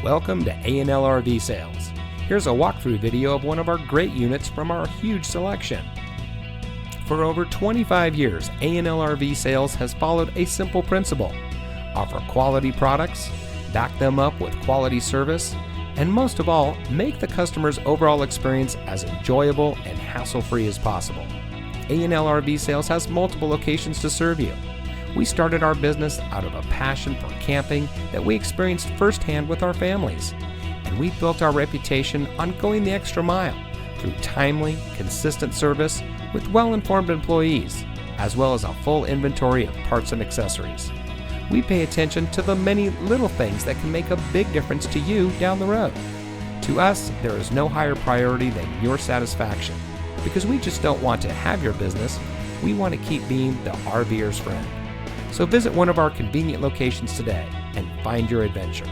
Welcome to A&L RV Sales. Here's a walkthrough video of one of our great units from our huge selection. For over 25 years, A&L RV Sales has followed a simple principle: offer quality products, back them up with quality service, and most of all, make the customer's overall experience as enjoyable and hassle-free as possible. A&L RV Sales has multiple locations to serve you. We started our business out of a passion for camping that we experienced firsthand with our families, and we built our reputation on going the extra mile through timely, consistent service with well-informed employees, as well as a full inventory of parts and accessories. We pay attention to the many little things that can make a big difference to you down the road. To us, there is no higher priority than your satisfaction, because we just don't want to have your business, we want to keep being the RVer's friend. So visit one of our convenient locations today and find your adventure.